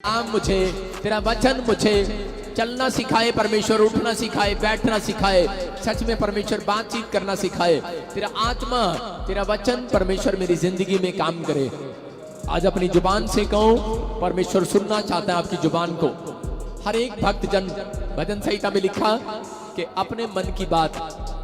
मुझे तेरा वचन मुझे चलना सिखाए परमेश्वर, उठना सिखाए, बैठना सिखाए, सच में परमेश्वर बातचीत करना सिखाए। तेरा आत्मा तेरा वचन परमेश्वर मेरी जिंदगी में काम करे। आज अपनी जुबान से कहूं, परमेश्वर सुनना चाहता है आपकी जुबान को। हर एक भक्त जन भजन संहिता में लिखा कि अपने मन की बात,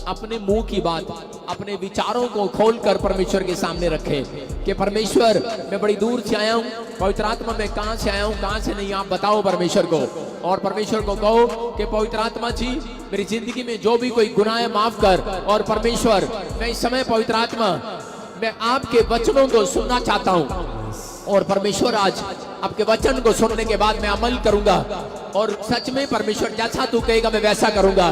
अपने मुंह की बात, अपने विचारों को खोलकर परमेश्वर के सामने रखे कि परमेश्वर मैं बड़ी दूर से आया हूँ, पवित्र आत्मा मैं कहां से आया हूँ कहां से नहीं, आप बताओ परमेश्वर को। और परमेश्वर को कहो कि पवित्र आत्मा जी मेरी जिंदगी में जो भी कोई गुनाह है माफ कर। और परमेश्वर मैं इस समय पवित्र आत्मा मैं आपके वचनों को सुनना चाहता हूँ। और परमेश्वर आज आपके वचन को सुनने के बाद मैं अमल करूंगा और सच में परमेश्वर जैसा तू कहेगा मैं वैसा करूंगा।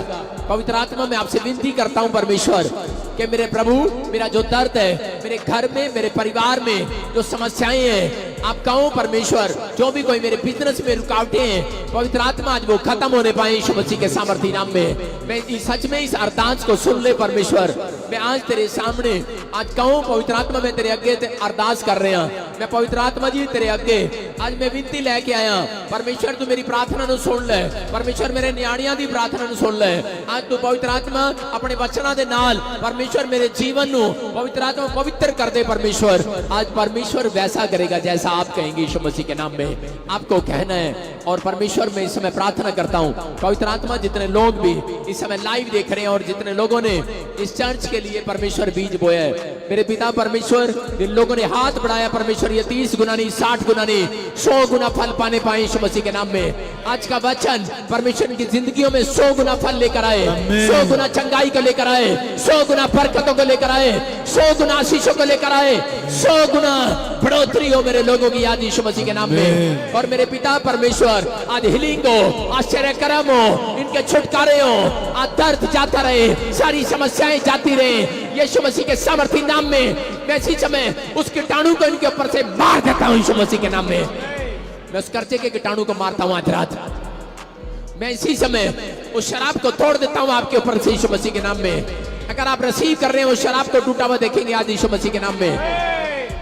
पवित्र आत्मा मैं आपसे विनती करता हूं परमेश्वर कि मेरे प्रभु मेरा जो दर्द है मेरे घर में, मेरे परिवार में जो समस्याएं हैं, आप कहो परमेश्वर जो भी कोई मेरे बिजनेस में रुकावटें हैं, पवित्र आत्मा आज वो खत्म होने पाए यीशु मसीह के सामर्थी नाम में। मैं सच में इस अरदास को सुन ले परमेश्वर। मैं आज तेरे सामने आज कहूँ पवित्र आत्मा मैं तेरे आगे अरदास कर रहा हूं। मैं पवित्र आत्मा जी तेरे आगे आज मैं विनती लेके आया परमेश्वर, तू मेरी प्रार्थना नु सुन ले परमेश्वर, मेरे न्याणियां दी प्रार्थना नु सुन ले। आज तू पवित्र आत्मा अपने वचना दे नाल परमेश्वर मेरे जीवन नु पवित्र आत्मा पवित्र कर दे परमेश्वर। आज परमेश्वर वैसा करेगा जैसा आप कहेंगे यीशु मसीह के नाम में आपको कहना है। और परमेश्वर मैं इस समय प्रार्थना करता हूँ पवित्र आत्मा जितने लोग भी इस समय लाइव देख रहे हैं और जितने लोगों ने इस चर्च के लिए परमेश्वर बीज बोया है, मेरे पिता परमेश्वर जिन लोगों ने हाथ बढ़ाया परमेश्वर ये 30 गुना नहीं 60 गुना नहीं 100 गुना फल पाने पाए यीशु मसीह के नाम में। आज का वचन परमेश्वर की जिंदगियों में 100 गुना फल लेकर आए, 100 गुना चंगाई को लेकर आए, 100 गुना बरकतों को लेकर आए, 100 गुना आशीषों को लेकर आए, 100 गुना बढ़ोतरी हो मेरे लोगों की याद यीशु मसीह के नाम में। और मेरे पिता परमेश्वर आज हिलिंग हो, आश्चर्य कर्म हो, इनके छुटकारे हो, आज दर्द जाता रहे, सारी समस्याएं जाती रहे यीशु मसीह के सामर्थी नाम में। मैं इसी समय उस कीटाणु को इनके ऊपर से मार देता हूं यीशु मसीह के नाम में। मैं उस कर्जे के कीटाणु को मारता हूं आज रात। मैं इसी समय उस शराब को तोड़ देता हूं आपके ऊपर से यीशु मसीह के नाम में। अगर आप रिसीव कर रहे हैं उस शराब को टूटा हुआ देखेंगे आज यीशु मसीह के नाम में।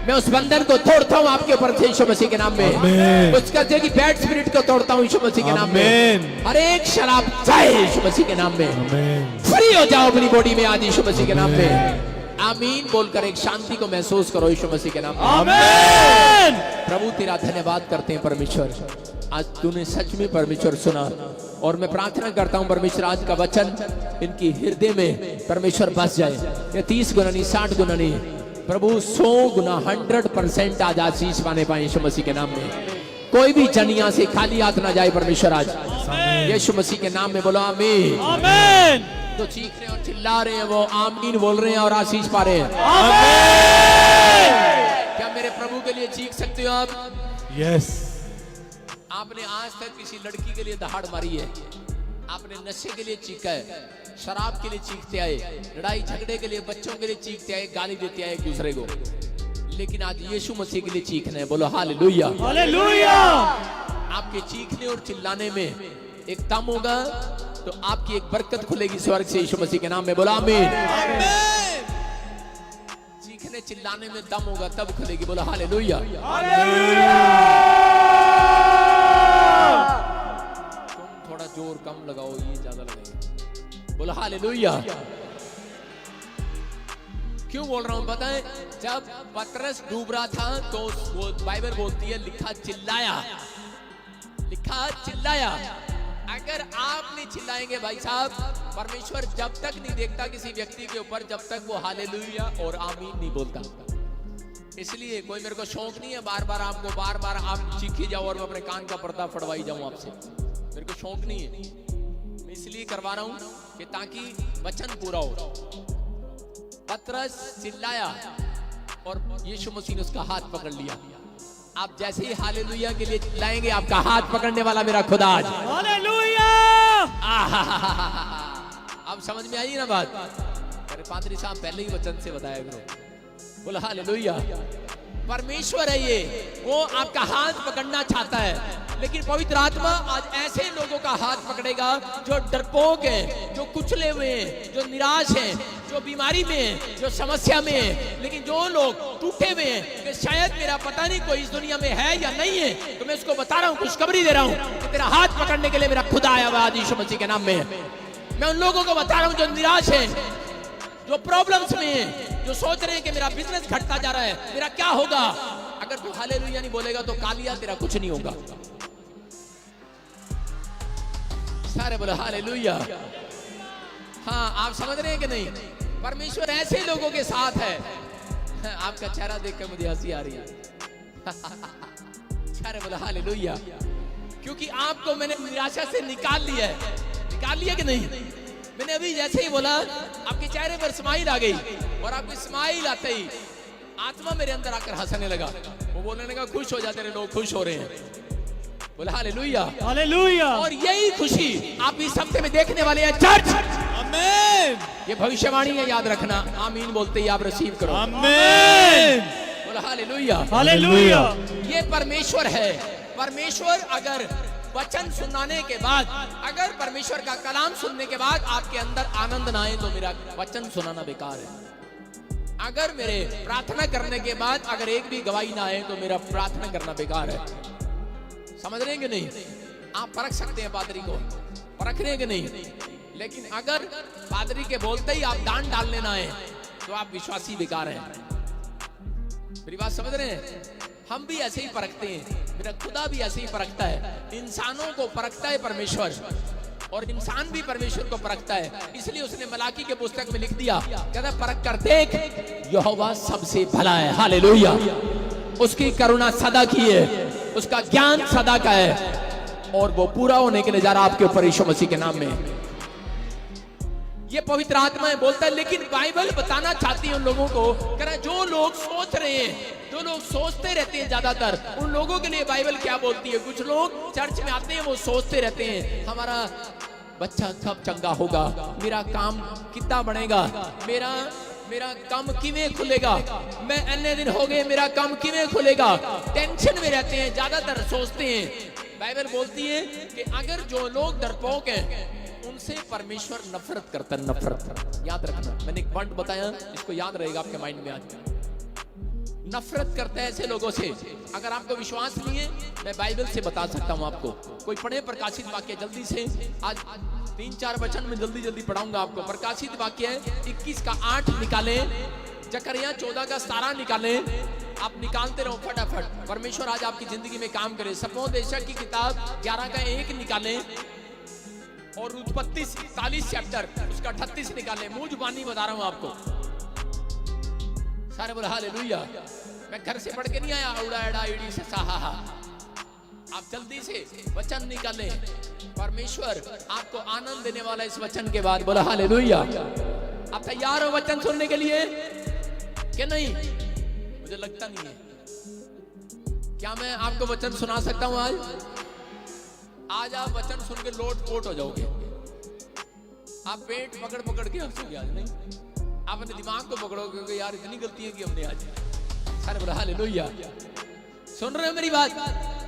मैं उस बंधन को तोड़ता हूं आपके ऊपर से यीशु मसीह के नाम में। उस कर्जे की बैड स्पिरिट को तोड़ता हूं यीशु मसीह के नाम में। हर एक शराब जाए यीशु मसीह के नाम में। फ्री हो जाओ अपनी बॉडी में आज यीशु मसीह के नाम में। आमीन बोलकर एक शांति को महसूस करो यीशु मसीह के नाम में। आमीन। प्रभु तेरा धन्यवाद करते हैं परमेश्वर, आज तूने सच में परमेश्वर सुना। और मैं प्रार्थना करता हूं परमेश्वर आज का वचन इनकी हृदय में परमेश्वर बस जाए। ये 30 गुना नहीं 60 गुना नहीं प्रभु 100 गुना 100% आज आशीष पाने पाए यीशु मसीह के नाम में। कोई भी जन यहाँ से खाली हाथ ना जाए परमेश्वर आज यीशु मसीह के नाम में। बोलो आमीन। आमीन। तो चीख रहे और चिल्ला रहे हैं वो आमीन बोल रहे हैं और आशीष पा रहे हैं। आमीन। क्या मेरे प्रभु के लिए चीख सकते हो आप? यस। आपने आज तक किसी लड़की के लिए दहाड़ मारी है, आपने नशे के लिए चीखा है, शराब के लिए चीखते आए, लड़ाई झगड़े के लिए बच्चों के लिए चीखते आए, गाली देते आए एक दूसरे को, लेकिन आज यीशु मसीह के लिए चीखना है। बोलो हालेलुया। हालेलुया। आपके चीखने और चिल्लाने में एक दम होगा तो आपकी एक बरकत खुलेगी स्वर्ग से यीशु मसीह के नाम में। बोलो आमीन। चीखने चिल्लाने में दम होगा तब खुलेगी। बोलो हालेलुया। तुम थोड़ा जोर कम लगाओ, ये ज्यादा लगेगा। बोलो हालेलुया। क्यों बोल रहा हूं पता है? जब पतरस डूब रहा था तो वो बाइबल बोलती है लिखा चिल्लाया, लिखा चिल्लाया। अगर आप नहीं चिल्लाएंगे भाई साहब, परमेश्वर जब तक नहीं देखता किसी व्यक्ति के ऊपर जब तक वो हालेलुया और आमीन नहीं बोलता। इसलिए कोई मेरे को शौक नहीं है बार बार आप चीखी जाओ और मैं अपने कान का पर्दा फड़वाई जाऊं आपसे, मेरे को शौक नहीं है। मैं इसलिए करवा रहा हूं कि ताकि वचन पूरा हो। पतरस चिल्लाया और यीशु मसीह ने उसका हाथ पकड़ लिया। आप जैसे ही हालेलुया के लिए चिल्लाएंगे आपका हाथ पकड़ने वाला मेरा खुदा आज। हालेलुया। अब समझ में आई ना बात? अरे पादरी साहब पहले ही वचन से बताया करो। बोला हालेलुया। परमेश्वर है ये, वो आपका हाथ पकड़ना चाहता है। लेकिन पवित्र आत्मा आज ऐसे लोगों का हाथ पकड़ेगा जो डरपोक हैं, जो कुचले हुए हैं, जो निराश हैं, जो बीमारी में है, जो समस्या में है, लेकिन जो लोग टूटे हुए हैं कि शायद मेरा पता नहीं कोई इस दुनिया में है या नहीं है, तो मैं उसको बता रहा हूँ, खुशखबरी दे रहा हूँ कि तेरा हाथ पकड़ने के लिए मेरा खुदा आया हुआ आज यीशु मसीह के नाम में। मैं उन लोगों को बता रहा हूँ जो निराश है, जो प्रॉब्लम्स में है, जो सोच रहे हैं कि मेरा बिजनेस घटता जा रहा है, मेरा क्या होगा। अगर तू हालेलुया नहीं बोलेगा तो कालिया तेरा कुछ नहीं होगा। सारे बोले हालेलुया। हाँ, आप समझ रहे हैं कि नहीं? परमेश्वर ऐसे लोगों के साथ है। आपका चेहरा देखकर मुझे हंसी आ रही है। सारे बोले हालेलुया, क्योंकि आपको मैंने निराशा से निकाल लिया है। निकाल लिया कि नहीं? मैंने अभी जैसे ही बोला आपके चेहरे पर स्माइल आ गई, और आपकी स्माइल आते ही आत्मा मेरे अंदर आकर हंसने लगा। वो बोलने लगा खुश हो जाते रहे, लोग खुश हो रहे हैं। बोला हालेलुया, हालेलुया। और यही खुशी आप इस हफ्ते में देखने वाले हैं चर्च। आमीन। ये भविष्यवाणी है, याद रखना। आमीन बोलते ही आप रिसीव करो। आमीन। बोला हालेलुया, हालेलुया। ये परमेश्वर है। परमेश्वर अगर वचन सुनाने के बाद, अगर परमेश्वर का कलाम सुनने के बाद आपके अंदर आनंद ना आए तो मेरा वचन सुनाना बेकार है। अगर मेरे प्रार्थना करने के बाद अगर एक भी गवाही ना आए तो मेरा प्रार्थना करना बेकार है। समझ रहे हैं कि नहीं? आप परख सकते हैं पादरी को, परख रहे हैं कि नहीं? लेकिन अगर पादरी के बोलते ही आप दान डालने ना आए तो आप विश्वासी बेकार हैं। मेरी बात समझ रहे हैं? हम भी ऐसे ही परखते हैं, मेरा खुदा भी ऐसे ही परखता है। इंसानों को परखता है परमेश्वर, और इंसान भी परमेश्वर को परखता है। इसलिए उसने मलाकी के पुस्तक में लिख दिया, कहता परख कर देख, यहोवा सबसे भला है। हालेलुया। उसकी करुणा सदा की है, उसका ज्ञान सदा का है, और वो पूरा होने के लिए जा रहा आपके ऊपर यीशु मसीह के नाम में। ये पवित्र आत्मा है बोलता है। लेकिन बाइबल बताना चाहती है उन लोगों को, कह जो लोग सोच रहे हैं, जो लोग सोचते रहते हैं, ज्यादातर उन लोगों के लिए बाइबल क्या बोलती है। कुछ लोग चर्च में आते हैं, वो सोचते रहते हैं हमारा बच्चा कब चंगा होगा, मेरा काम कितना बढ़ेगा, मेरा काम किवें खुलेगा, मैं अन्य दिन हो गए मेरा काम किवें खुलेगा। टेंशन में रहते हैं, ज्यादातर सोचते हैं। बाइबल बोलती है कि अगर जो लोग डरपोक हैं उनसे परमेश्वर नफरत करता है। नफरत याद रखना, मैंने एक वर्ड बताया, इसको याद रहेगा आपके माइंड में। आज नफरत करता है ऐसे लोगों से। अगर आपको विश्वास नहीं है, मैं बाइबल से बता सकता हूं आपको। कोई पढ़े प्रकाशित वाक्य जल्दी से, आज 3-4 वचन में जल्दी पढ़ाऊंगा आपको। प्रकाशित वाक्य 21 का 8 निकाले, जकरिया 14 का 17 निकाले। आप निकालते रहो फटाफट। परमेश्वर आज आपकी जिंदगी में काम करे। सपोदेशक की किताब 11 का 1 निकाले, और उत्पत्ति 41 चैप्टर उसका 38 निकाले। मुंह जुबानी बता रहा हूं आपको। सारे बोले हालेलुया। मैं घर से पढ़ के नहीं आया उड़ा एड़ा ईडी से साहा। आप जल्दी से वचन निकाले। परमेश्वर आपको आनंद देने वाला इस वचन के बाद। बोला हालेलुया। आप तैयार हो वचन सुनने के लिए कि नहीं? मुझे लगता नहीं है। क्या मैं आपको वचन सुना सकता हूं आज आप वचन सुन के लोट-पोट हो जाओगे। आप पेट पकड़ के हंसोगे आज। नहीं, आप अपने दिमाग को पकड़ोगे कि यार इतनी गलतियां की हमने आज। सारे बोला हालेलुया। सुन रहे हो मेरी बात?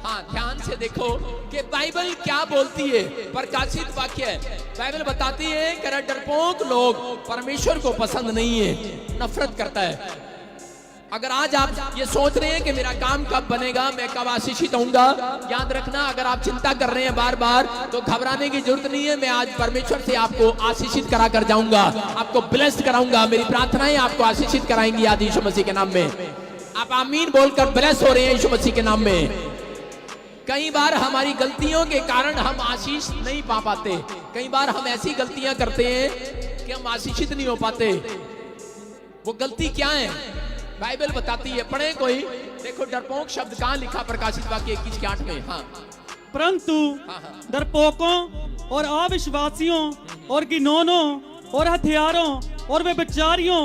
हाँ, ध्यान से देखो कि बाइबल क्या बोलती है। प्रकाशित वाक्य है, बाइबल बताती है कि डरपोक लोग परमेश्वर को पसंद नहीं है, नफरत करता है। अगर आज आप ये सोच रहे हैं कि मेरा काम कब बनेगा, मैं कब आशीषित होऊंगा, याद रखना अगर आप चिंता कर रहे हैं बार बार तो घबराने की जरूरत नहीं है। मैं आज परमेश्वर से आपको आशीषित करा कर जाऊंगा, आपको ब्लेस्ड कराऊंगा। मेरी प्रार्थनाएं आपको आशीषित कराएंगी आज यीशु मसीह के नाम में। आप आमीन बोलकर ब्लेस हो रहे हैं यीशु मसीह के नाम में। कई बार हमारी गलतियों के कारण हम आशीष नहीं पा पाते। कई बार हम ऐसी गलतियां करते हैं कि हम आशीषित नहीं हो पाते। वो गलती क्या है बाइबल बताती है। पढ़े कोई, देखो डरपोक शब्द कहां लिखा? प्रकाशित वाक्य 21 के 8 में। हाँ, परंतु डरपोकों और अविश्वासियों और घिनौनों और हथियारों और व्यभिचारियों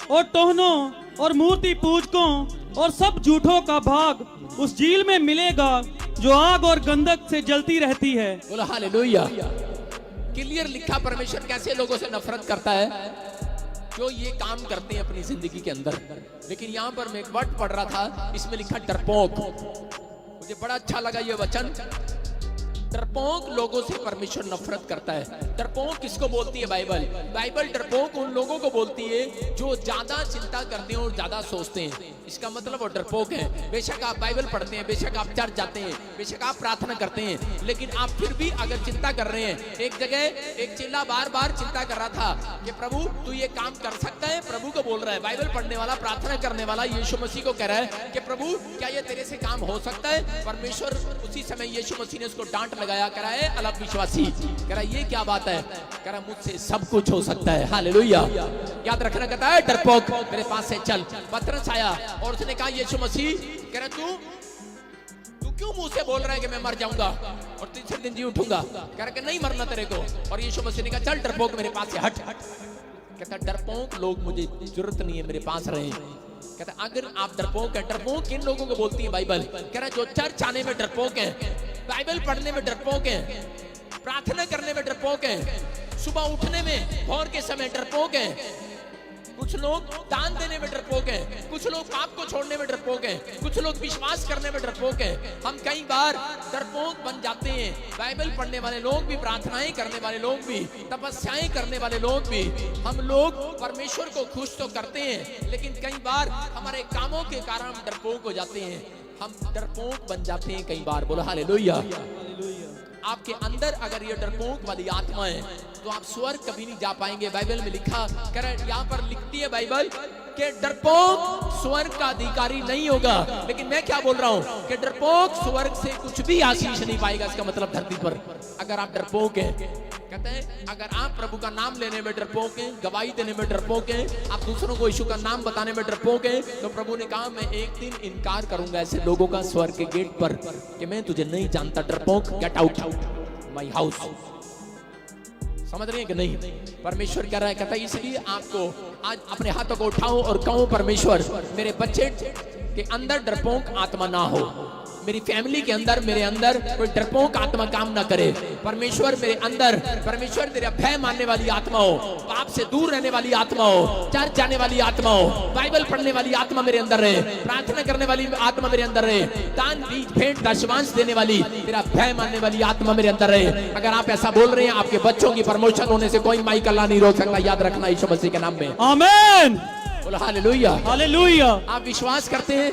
और टोहनों और मूर्ति पूजकों और सब झूठों का भाग उस झील में मिलेगा जो आग और गंधक से जलती रहती है। बोला हालेलुया। क्लियर लिखा परमेश्वर कैसे लोगों से नफरत करता है जो ये काम करते हैं अपनी जिंदगी के अंदर। लेकिन यहाँ पर मैं एक वर्ड पढ़ रहा था, इसमें लिखा डरपोक। मुझे बड़ा अच्छा लगा ये वचन। डरपोक लोगों से परमेश्वर नफरत करता है। डरपोक किसको बोलती है बाइबल? बाइबल डरपोक उन लोगों को बोलती है जो ज्यादा चिंता करते हैं और ज्यादा सोचते हैं। इसका मतलब वो डरपोक है। बेशक आप बाइबल पढ़ते हैं, बेशक आप चर्च जाते हैं, बेशक आप प्रार्थना करते हैं, लेकिन आप फिर भी अगर चिंता कर रहे हैं। एक जगह एक चेला बार बार चिंता कर रहा था कि प्रभु तू ये काम कर सकता है। प्रभु को बोल रहा है, बाइबल पढ़ने वाला, प्रार्थना करने वाला यीशु मसीह को कह रहा है कि प्रभु क्या ये तेरे से काम हो सकता है? परमेश्वर उसी समय यीशु मसीह ने उसको डांट लगाया, कह रहा है अल्प विश्वासी, कह रहा है ये क्या बात है? कह रहा मुझसे सब कुछ हो सकता है। हालेलुया। याद रखना, कहता है डरपोक मेरे पास से चल। पतरस आया और उसने कहा यीशु मसीह, कह रहा तू क्यों मुंह से बोल रहा है कि मैं मर जाऊंगा और तीसरे दिन जी उठूंगा? कह रहा कि नहीं मरना तेरे को। और यीशु मसीह ने कहा चल डरपोक मेरे पास से हट। कहता डरपोक लोग मुझे जरूरत नहीं है मेरे पास रहे। कहता अगर आप डरपोक है, डरपोक किन लोगों को बोलती है बाइबल? कह रहा जो चर्च आने में डरपोक है, बाइबल पढ़ने में डरपोक है, प्रार्थना करने में डरपोक है, सुबह उठने में भोर के समय डरपोक है। कुछ लोग दान देने में डरपोक है, कुछ लोग पाप को छोड़ने में डरपोक है, कुछ लोग विश्वास करने में डरपोक है। हम कई बार डरपोक बन जाते हैं। बाइबल पढ़ने वाले लोग भी, प्रार्थनाएं करने वाले लोग भी, तपस्याएं करने वाले लोग भी, हम लोग परमेश्वर को खुश तो करते हैं, लेकिन कई बार हमारे कामों के कारण हम डरपोक हो जाते हैं। हम डरपोक बन जाते हैं कई बार। बोलो हालेलुया। आपके अंदर अगर ये डरपोक वाली आत्मा है तो आप स्वर्ग कभी नहीं जा पाएंगे। बाइबल में लिखा कर, यहाँ पर लिखती है बाइबल कि डरपोक स्वर्ग का अधिकारी नहीं होगा। लेकिन मैं क्या बोल रहा हूँ कि डरपोक स्वर्ग से कुछ भी आशीष नहीं पाएगा। इसका मतलब धरती पर अगर आप डरपोक हैं, कहते हैं अगर आप प्रभु का नाम लेने में डरपोक हैं, गवाही देने में डरपोक हैं, आप दूसरों को यीशु का नाम बताने में डरपोक हैं, तो प्रभु ने कहा मैं एक दिन इनकार करूंगा ऐसे लोगों का स्वर्ग के गेट पर कि मैं तुझे नहीं जानता। डरपोक गेट आउट माय हाउस। समझ रहे हैं कि नहीं? परमेश्वर कह रहा है, कहता है इसलिए आपको आज अपने हाथों को उठाओ और कहो परमेश्वर मेरे बच्चे के अंदर डरपोक आत्मा ना हो, मेरी फैमिली के अंदर, मेरे अंदर कोई डरपोक आत्मा काम ना करे। परमेश्वर मेरे अंदर, परमेश्वर तेरा भय मानने वाली आत्मा हो, पाप से दूर रहने वाली आत्मा हो, चर्च जाने वाली आत्मा हो, बाइबल पढ़ने वाली आत्मा मेरे अंदर रहे, प्रार्थना करने वाली आत्मा मेरे अंदर रहे, दान बीज भेंट दशमांश देने वाली, तेरा भय मानने वाली आत्मा मेरे अंदर रहे। अगर आप ऐसा बोल रहे हैं, आपके बच्चों की प्रमोशन होने से कोई माई कल्ला नहीं रोक सकता। याद रखना यीशु मसीह के नाम में। आमीन। बोलो हालेलुया। हालेलुया। आप विश्वास करते हैं?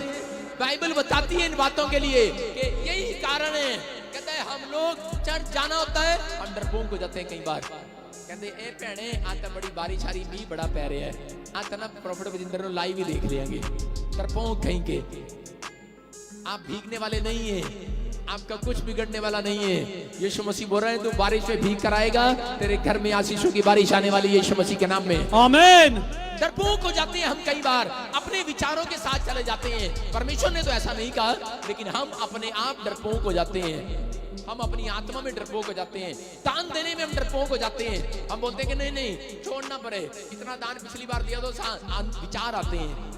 बाइबल बताती है इन बातों के लिए कि यही कारण है। कहता है हम लोग चर्च जाना होता है, हम डरपोक हो जाते हैं कई बार। कहते ए भैने आज तो बड़ी बारिश आ रही, मीह बड़ा पै रहा है, आज तो ना प्रॉफिट बजिंदर लाइव ही देख लेंगे। डरपोक कहीं के। आप भीगने वाले नहीं है, आपका कुछ बिगड़ने वाला नहीं है। यीशु मसीह बोल रहे हैं तू बारिश में भीग कर आएगा, तेरे घर में आशीषों की बारिश आने वाली है यीशु मसीह के नाम में। आमीन। डरपोक हो जाते हैं हम कई बार, अपने विचारों के साथ चले जाते हैं। परमेश्वर ने तो ऐसा नहीं कहा, लेकिन हम अपने आप डरपोक हो जाते हैं। हम अपनी आत्मा में डरपोक हो जाते हैं, दान देने में हम डरपोक हो जाते हैं। हम बोलते हैं कि नहीं नहीं छोड़ना पड़े, इतना दान पिछली बार दिया तो विचार आते हैं।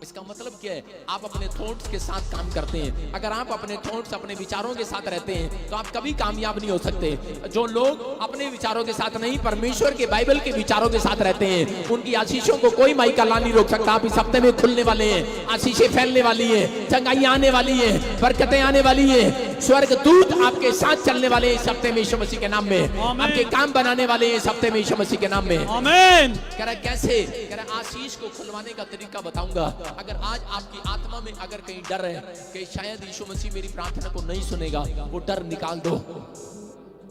इसका मतलब क्या है? आप अपने थॉट्स के साथ काम करते हैं। अगर आप अपने थॉट्स, अपने विचारों के साथ रहते हैं तो आप कभी कामयाब नहीं हो सकते। जो लोग अपने विचारों के साथ नहीं, परमेश्वर के बाइबल के विचारों के साथ रहते हैं, उनकी आशीषों को कोई माई कल्ला नहीं रोक सकता। आप इस हफ्ते में खुलने वाले हैं, आशीषें फैलने वाली है, चंगाई आने वाली है, बरकतें आने वाली है, स्वर्ग दूत आपके साथ चलने वाले हैं इस हफ्ते में यीशु मसीह के नाम में। आपके काम बनाने वाले हैं इस हफ्ते में यीशु मसीह के नाम में। आमीन। कह रहा कैसे? कह रहा आशीष को खुलवाने का तरीका बताऊंगा। अगर आज आपकी आत्मा में अगर कहीं डर है कि शायद यीशु मसीह मेरी प्रार्थना को नहीं सुनेगा, वो डर निकाल दो।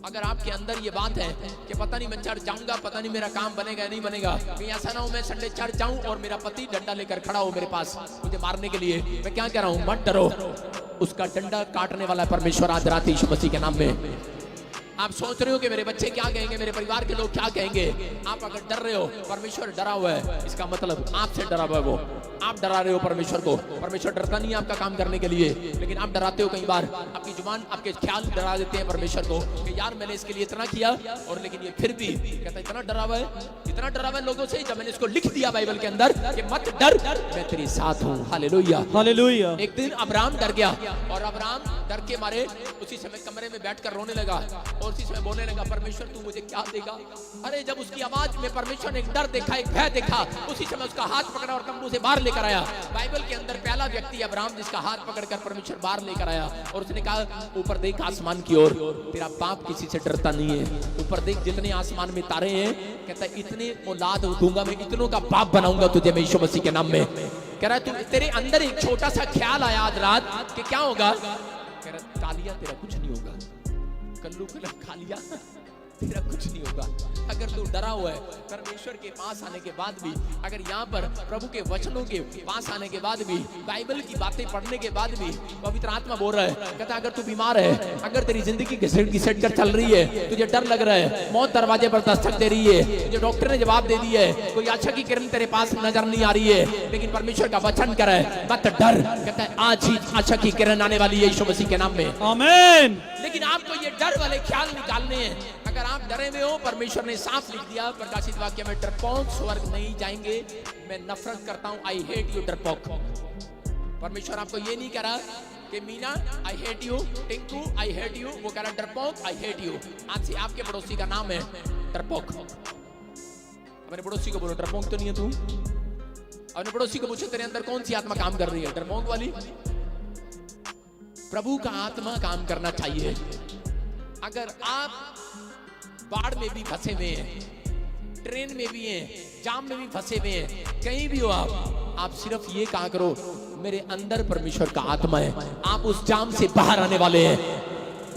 अगर आपके अंदर ये बात है कि पता नहीं मैं चर्च जाऊंगा, पता नहीं मेरा काम बनेगा नहीं बनेगा, कहीं ऐसा ना हो मैं संडे चर्च जाऊं और मेरा पति डंडा लेकर खड़ा हो मेरे पास मुझे मारने के लिए। मैं क्या कह रहा हूं? मत डरो, उसका डंडा काटने वाला परमेश्वर आज रात यीशु मसीह के नाम में। आप सोच रहे हो कि मेरे बच्चे क्या कहेंगे, मेरे परिवार के लोग क्या कहेंगे। आप अगर डर रहे हो, परमेश्वर डरा हुआ है, इसका मतलब आपसे डरा हुआ है वो। आप डरा रहे हो परमेश्वर को। परमेश्वर डरता नहीं है आपका काम करने के लिए, लेकिन आप डराते हो। कई बार आपकी जुबान, आपके ख्याल डरा देते हैं परमेश्वर को कि यार मैंने इसके लिए इतना किया और लेकिन ये फिर भी कहता इतना डरा हुआ है, इतना डरा हुआ है लोगों से, जब मैंने इसको लिख दिया बाइबल के अंदर कि मत डर, मैं तेरे साथ हूँ। हालेलुया। हालेलुया। एक दिन अब्राहम डर गया और अब्राहम डर के मारे उसी समय कमरे में बैठकर रोने लगा और उसी समय बोलने लगा, परमेश्वर तू मुझे क्या देगा? अरे जब उसकी आवाज में परमेश्वर ने एक डर देखा, एक भय देखा, उसी समय उसका हाथ पकड़ा और तंबू से बाहर लेकर आया। बाइबल के अंदर पहला व्यक्ति अब्राहम जिसका हाथ पकड़कर परमेश्वर बाहर लेकर आया और उसने कहा, ऊपर देख आसमान की ओर, तेरा बाप किसी से डरता नहीं है। ऊपर देख जितने आसमान में तारे हैं, कहता है इतने औलाद दूंगा मैं, इतनों का बाप बनाऊंगा तुझे मैं यीशु मसीह के नाम में। कह रहा है तेरे अंदर एक छोटा सा ख्याल आया आज रात कि क्या होगा? कह रहा कालिया तेरा कुछ नहीं होगा, कल्लू कलम खा लिया तेरा कुछ नहीं होगा। अगर तू डरा हुआ है परमेश्वर के पास आने के बाद भी, अगर यहाँ पर प्रभु के वचनों के पास आने के बाद भी, बाइबल की बातें पढ़ने के बाद भी, पवित्र आत्मा बोल रहा है, कहता अगर तू बीमार है, अगर तेरी जिंदगी घिसट कर चल रही है, तुझे डर लग रहा है, मौत दरवाजे पर दस्तक दे रही है, तुझे डॉक्टर ने जवाब दे दी है, कोई आशा की किरण तेरे पास नजर नहीं आ रही है, लेकिन परमेश्वर का वचन कर है मत डर। कहता है आज ही आशा की किरण आने वाली है यीशु मसीह के नाम में, आमीन। लेकिन आपको ये डर वाले ख्याल निकालने हैं। अगर आप डरे में हो, परमेश्वर ने साफ लिख दिया प्रकाशित वाक्य में, डरपोक स्वर्ग नहीं जाएंगे, मैं नफरत करता हूं, आई हेट यू डरपोक। परमेश्वर आपको ये नहीं कह रहा कि Meena I hate you, Tinku I hate you, वो कह रहा डरपोक आई हेट यू। आज से आपके पड़ोसी का नाम है डरपोक। अपने पड़ोसी को बोलो डरपोक तो नहीं है तू। अपने पड़ोसी को पूछो तेरे अंदर कौन सी आत्मा काम कर रही है, डरपोक वाली? प्रभु का आत्मा काम करना चाहिए। अगर आप बाढ़ में भी फंसे हुए हैं, ट्रेन में भी हैं, जाम में भी फंसे हुए हैं, कहीं भी हो आप सिर्फ ये कहा करो मेरे अंदर परमेश्वर का आत्मा है। आप उस जाम से बाहर आने वाले हैं,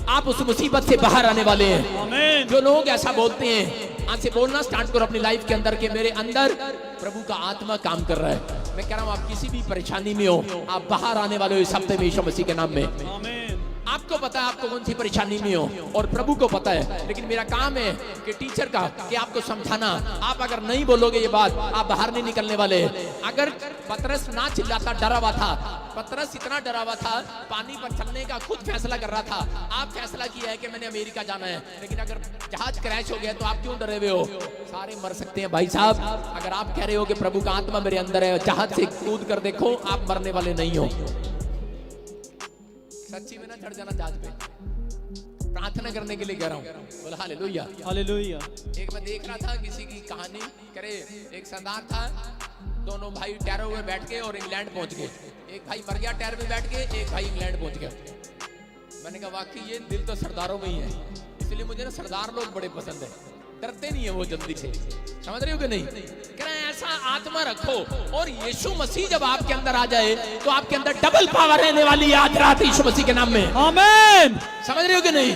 आप उस मुसीबत से बाहर आने वाले हैं। आमीन। जो लोग ऐसा बोलते हैं, आज से बोलना स्टार्ट करो अपनी लाइफ के अंदर कि मेरे अंदर प्रभु का आत्मा काम कर रहा है। मैं कह रहा हूं आप किसी भी परेशानी में हो, आप बाहर आने वाले हो इस हफ्ते में यीशु मसीह के नाम में। आमीन। आपको पता है आपको कौन सी परेशानी में हो और प्रभु को पता है, लेकिन मेरा काम है कि टीचर का कि आपको समझाना। आप अगर नहीं बोलोगे ये बात, आप बाहर नहीं निकलने वाले। अगर पतरस ना चिल्लाता, डरा हुआ था, पतरस इतना डरा हुआ था, पानी पर चलने का खुद फैसला कर रहा था। आप फैसला किया है कि मैंने अमेरिका जाना है, लेकिन अगर जहाज क्रैश हो गया तो आप क्यों डरे हुए हो? सारे मर सकते हैं भाई साहब। अगर आप कह रहे हो कि प्रभु का आत्मा मेरे अंदर है, जहाज से कूद कर देखो, आप मरने वाले नहीं हो। सच्ची में ना चढ़ जाना जहाज पे, प्रार्थना करने के लिए कह रहा हूँ, बोला हालेलुया हालेलुया। एक मैं देख रहा था किसी की कहानी, करे एक सरदार था, दोनों भाई टैरों में बैठ के और इंग्लैंड पहुंच गए। एक भाई मर गया टैर में बैठ के, एक भाई इंग्लैंड पहुंच गया। मैंने कहा वाकई ये दिल तो सरदारों में ही है, इसलिए मुझे ना सरदार लोग बड़े पसंद है, डरते नहीं है वो जल्दी से। समझ रहे हो कि नहीं? कह रहे हैं ऐसा आत्मा रखो और यीशु मसीह जब आपके अंदर आ जाए तो आपके अंदर डबल पावर रहने वाली है आज रात यीशु मसीह के नाम में। आमीन। समझ रहे हो कि नहीं?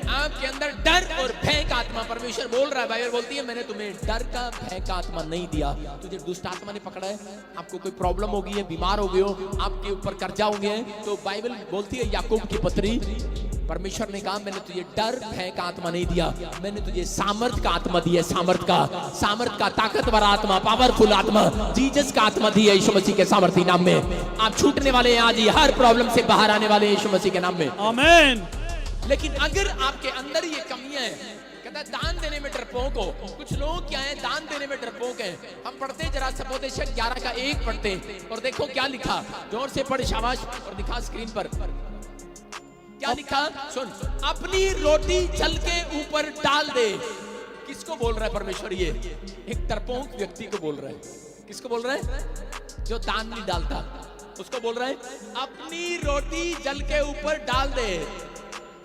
आपके अंदर डर और भय का आत्मा, परमेश्वर बोल रहा है, बाइबल बोलती है मैंने तुम्हें डर का भय का आत्मा नहीं दिया। तुझे दुष्ट आत्मा ने पकड़ा है, आपको कोई प्रॉब्लम हो गई है, बीमार हो गए हो, आपके ऊपर कर्जा हो गया है, तो बाइबल बोलती है याकूब की पत्री, परमेश्वर ने कहा मैंने तुझे डर भय का आत्मा नहीं दिया, मैंने तुझे सामर्थ का आत्मा दिया। सामर्थ का ताकतवर आत्मा, पावरफुल आत्मा, जीसस का आत्मा दिया यीशु मसीह के सामर्थी नाम में। आप छूटने वाले हैं आज ही, हर प्रॉब्लम से बाहर आने वाले यीशु मसीह के नाम में। आमीन। लेकिन अगर आपके अंदर ये कमियां हैं, कहता है दान देने में डरपोक हो। कुछ लोग क्या है, दान देने में डरपोक है। हम पढ़ते जरा सपोदेशक 11 का 1 पढ़ते और देखो क्या लिखा, जोर से पढ़ शाबाश और दिखा स्क्रीन पर क्या लिखा, सुन। अपनी रोटी जल के ऊपर डाल दे। किसको बोल रहा है परमेश्वर? ये एक डरपोक व्यक्ति को बोल रहा है। किसको बोल रहा है? जो दान नहीं डालता, उसको बोल रहा है अपनी रोटी जल के ऊपर डाल दे।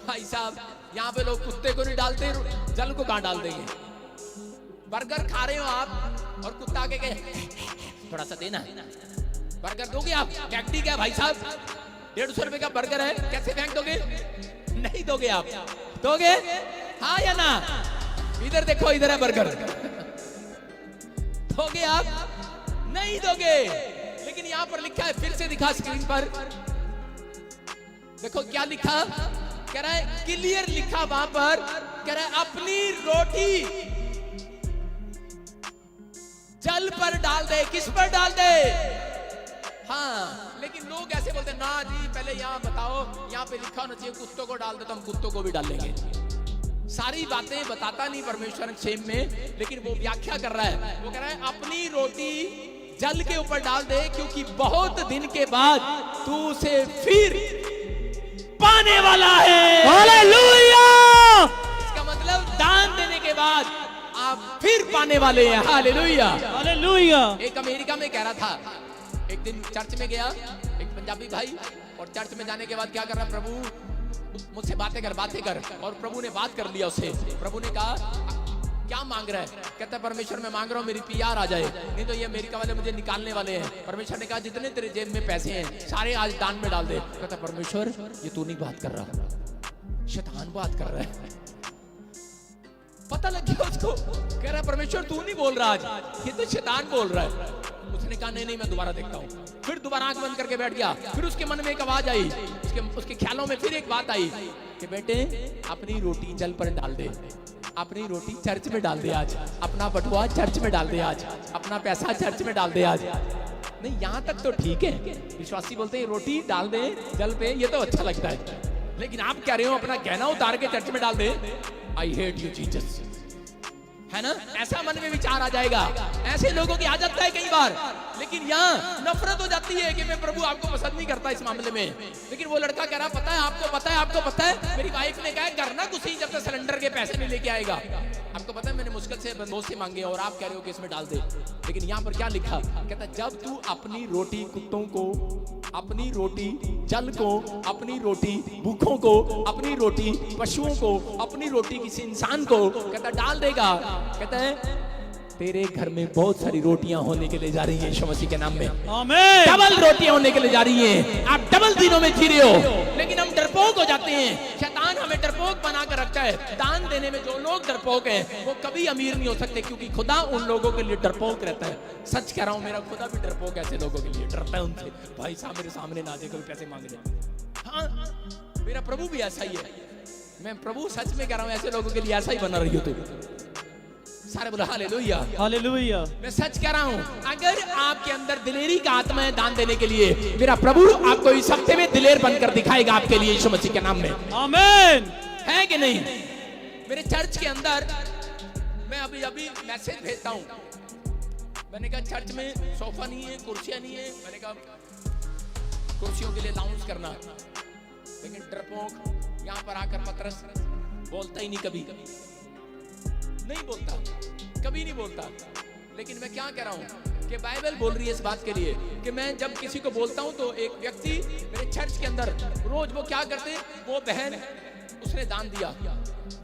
भाई साहब यहाँ पे लोग कुत्ते को नहीं डालते, जल को कहां डाल देंगे? बर्गर खा रहे हो आप और कुत्ता के कहे थोड़ा सा देना, बर्गर दोगे आप? कैंडी क्या भाई साहब, 150 रुपए का बर्गर है, कैसे फेंक दोगे? नहीं दोगे आप? दोगे हाँ या ना? इधर देखो, इधर है बर्गर, दोगे आप? नहीं दोगे। लेकिन यहां पर लिखा है, फिर से दिखा स्क्रीन पर, देखो क्या लिखा, कह रहा है क्लियर लिखा वहां पर, कह रहा है अपनी रोटी जल पर डाल दे। किस पर डाल दे? हाँ, लेकिन लोग ऐसे बोलते ना जी, पहले यहाँ बताओ, यहाँ पे लिखा होना चाहिए कुत्तों को डाल दे, तो हम कुत्तों को भी डालेंगे। सारी बातें बताता नहीं परमेश्वर क्षेम में, लेकिन वो व्याख्या कर रहा है। वो कह रहा है अपनी रोटी जल के ऊपर डाल दे, क्योंकि बहुत दिन के बाद तू उसे फिर पाने वाला है। हालेलुया। आने वाले हैं। हालेलुया। हालेलुया। एक अमेरिका में कह रहा था, एक दिन चर्च में गया एक पंजाबी भाई, और चर्च में जाने के बाद क्या कर रहा, प्रभु मुझसे बातें कर, और प्रभु ने बात कर लिया उससे। प्रभु ने कहा क्या मांग रहा है? कहता है परमेश्वर मैं मांग रहा हूँ मेरी PR आ जाए, नहीं तो ये अमेरिका वाले मुझे निकालने वाले हैं। परमेश्वर ने कहा जितने तेरे जेब में पैसे हैं सारे आज दान में डाल दे। कहता परमेश्वर ये तू नहीं बात कर रहा, शैतान बात कर रहा है। पता लग गया उसको, कह रहा परमेश्वर तू नहीं बोल रहा आज, ये तो शैतान बोल रहा है। उसने कहा नहीं मैं दोबारा देखता हूँ। फिर दोबारा आंख बंद करके बैठ गया। फिर उसके मन में एक आवाज आई, उसके ख्यालों में फिर एक बात आई कि बेटे अपनी रोटी जल पर डाल दे, अपनी रोटी चर्च में डाल दे आज, अपना बटुआ चर्च में डाल दे आज, अपना पैसा चर्च में डाल दे आज। नहीं यहाँ तक तो ठीक है, विश्वासी बोलते हैं रोटी डाल दे जल पे, ये तो अच्छा लगता है। लेकिन आप कह रहे हो अपना गहना उतार के चर्च में डाल दे। आई हेट यू जीसस, है ना? ऐसा मन में विचार आ जाएगा। ऐसे लोगों की आदत है कई बार। लेकिन यहाँ नफरत हो जाती है कि मैं प्रभु आपको पसंद नहीं करता इस मामले में। लेकिन वो लड़का कह रहा पता है आपको पता है मेरी वाइफ ने कहा करना कुछ नहीं जब तक सिलेंडर के पैसे नहीं लेके आएगा। आपको पता है मैंने मुश्किल से दोस्त से मांगे और आप कह रहे हो कि इसमें डाल दे। लेकिन यहाँ पर क्या लिखा, कहता जब तू अपनी रोटी कुत्तों को, अपनी रोटी जल को, अपनी रोटी भूखों को, अपनी रोटी पशुओं को, अपनी रोटी किसी इंसान को कहता डाल देगा, कहता है तेरे घर में बहुत सारी रोटियां होने के लिए जा रही हैं यीशु मसीह के नाम में। आमीन। डबल रोटियां होने के लिए जा रही हैं। आप डबल दिनों में जी रहे हो, लेकिन हम डरपोक हो जाते हैं। शैतान हमें डरपोक बना कर रखता है। दान देने में जो लोग डरपोक हैं वो कभी अमीर नहीं हो सकते, क्योंकि खुदा उन लोगों के लिए डरपोक रहता है। सच कह रहा हूं, मेरा खुदा भी डरपोक ऐसे लोगों के लिए डरता है उनसे। भाई साहब मेरे सामने ना देखो पैसे मांग रहे। हाँ मेरा प्रभु भी ऐसा ही है। मैं प्रभु सच में कह रहा हूं, ऐसे लोगों के लिए ऐसा ही बना रही हो तू। सारे बोला हालेलुया। हालेलुया। मैं सच कह रहा हूं, अगर आपके अंदर दिलेरी का आत्मा है दान देने के लिए, मेरा प्रभु आपको इस हफ्ते में दिलेर बनकर दिखाएगा आपके लिए यीशु मसीह के नाम में। आमीन। है कि नहीं? मेरे चर्च के अंदर मैं अभी मैसेज भेजता हूं। मैंने कहा चर्च में सोफा नहीं है, कुर्सियां नहीं है। मैंने कहा कुर्सियों के लिए लाउंज करना, लेकिन डरपोक यहाँ पर आकर पतरस बोलता ही नहीं, कभी नहीं बोलता, कभी नहीं बोलता। लेकिन मैं क्या कह रहा हूं कि बाइबल बोल रही है इस बात के लिए कि मैं जब किसी को बोलता हूं तो एक व्यक्ति मेरे चर्च के अंदर रोज वो क्या करते, वो बहन उसने दान दिया,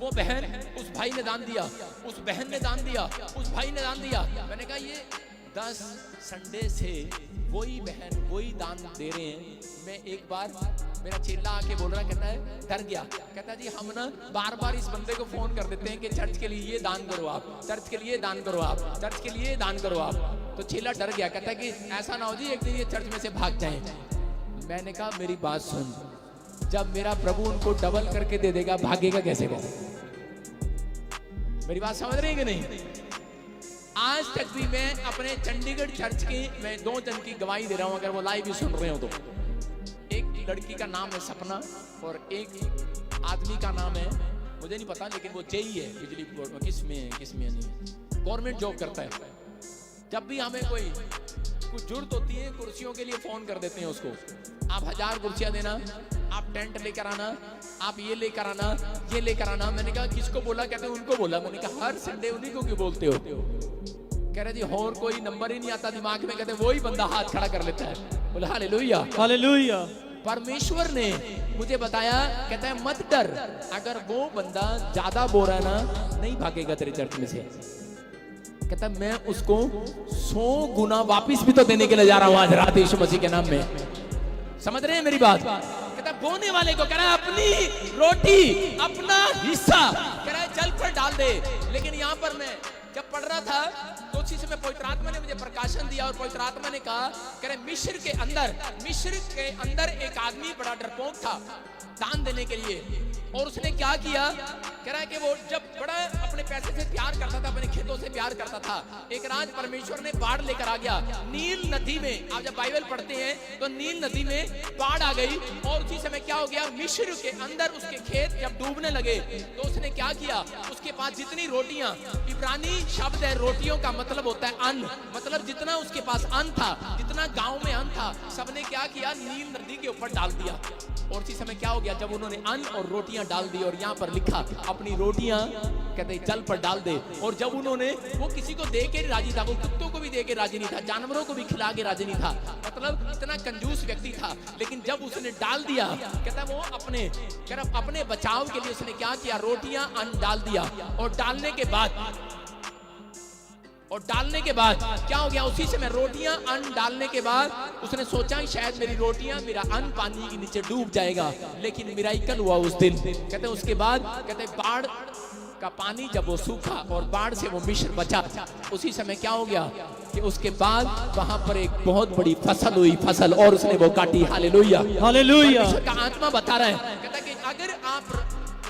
वो बहन उस भाई ने दान दिया, उस बहन ने दान दिया, उस भाई ने दान दिया। मैंने कहा ये 10 संडे से वही बहन वही दान दे रहे हैं। मैं एक बार मेरा चेला आके बोल रहा, कहता है डर गया, कहता जी हम ना बार बार इस बंदे को फोन कर देते हैं कि चर्च के लिए ये दान करो आप, चर्च के लिए दान करो आप, चर्च के लिए दान करो आप। तो चेला डर गया, कहता है कि ऐसा ना हो जी एक दिन ये चर्च में से भाग जाएं। मैंने कहा मेरी बात सुन, जब मेरा प्रभु उनको डबल करके दे देगा भागेगा कैसे वो? मेरी बात समझ रहे हैं कि नहीं? आज तक भी मैं अपने चंडीगढ़ चर्च की मैं 2 जन की गवाही दे रहा हूं, अगर वो लाइव भी सुन रहे हो तो। एक लड़की का नाम है सपना और एक आदमी का नाम है मुझे नहीं पता, लेकिन वो जेई है बिजली बोर्ड में, किसमें नहीं, गवर्नमेंट जॉब करता है। जब भी हमें कोई कुछ जरूरत होती है कुर्सियों के लिए फोन कर देते हैं उसको, आप 1000 कुर्सियां देना, आप टेंट लेकर आना, आप ये लेकर आना, ये लेकर आना। मैंने कहा किसको बोला? कहते उनको बोला। मैंने कहा हर संडे उन्हीं को क्यों बोलते हो? कह रहे जी और कोई नंबर ही नहीं आता दिमाग में, कहते वही बंदा हाथ खड़ा कर लेता है। बोले हालेलुया। हालेलुया। परमेश्वर ने मुझे बताया, कहता है मत डर, अगर वो बंदा ज्यादा बोल रहा है ना नहीं भागेगा तेरे चर्च में से। कहता मैं उसको 100 गुना वापिस भी तो देने के लिए जा रहा हूं आज रात यीशु मसीह के नाम में। समझ रहे हैं मेरी बात? कहता बोने वाले को कह रहा है अपनी रोटी अपना हिस्सा कह रहा है जल पर डाल दे। लेकिन यहाँ पर मैं जब पढ़ रहा था तो उसी समय पवित्र आत्मा ने मुझे प्रकाशन दिया और पवित्र आत्मा ने कहा, कह रहे मिस्र के अंदर एक आदमी बड़ा डरपोक था दान देने के लिए। और उसने क्या किया, कह रहा है कि वो जब बड़ा अपने पैसे से प्यार करता था, अपने खेतों से प्यार करता था, एक रात परमेश्वर ने बाढ़ लेकर आ गया नील नदी में। आप जब बाइबल पढ़ते हैं तो नील नदी में बाढ़ आ गई और उसी समय क्या हो गया, मिस्र के अंदर उसके खेत जब डूबने लगे तो उसने क्या किया, उसके पास जितनी रोटियां, इब्रानी शब्द है रोटियों का मतलब होता है अन्न, मतलब जितना उसके पास अन्न था, जितना गांव में अन्न था, सबने क्या किया नील नदी के ऊपर डाल दिया। और उसी समय क्या हो गया, जब उन्होंने अन्न और रोटियां डाल दी और यहाँ पर लिखा अपनी रोटियां कहते जल पर डाल दे। और जब उन्होंने, वो किसी को दे के राजी था, वो कुत्तों को भी दे के राजी नहीं था, जानवरों को भी खिला के राजी नहीं था, मतलब इतना कंजूस व्यक्ति था। लेकिन जब उसने डाल दिया, कहता वो अपने बचाव के लिए उसने क्या किया, रोटियां अन्न डाल दिया। और डालने के बाद क्या हो गया, उसी समय रोटियां अन्न डालने के बाद उसने सोचा कि शायद मेरी रोटियां, मेरा अन्न पानी के नीचे डूब जाएगा। लेकिन मिराकल हुआ उस दिन। कहते उसके बाद कहते बाढ़ का पानी जब वो सूखा और बाढ़ से वो मिस्र बचा, उसी समय क्या हो गया कि उसके बाद वहां पर एक बहुत बड़ी फसल हुई, फसल, और उसने वो काटी। Hallelujah, hallelujah. परमेश्वर का आत्मा बता रहा है, कहता कि अगर आप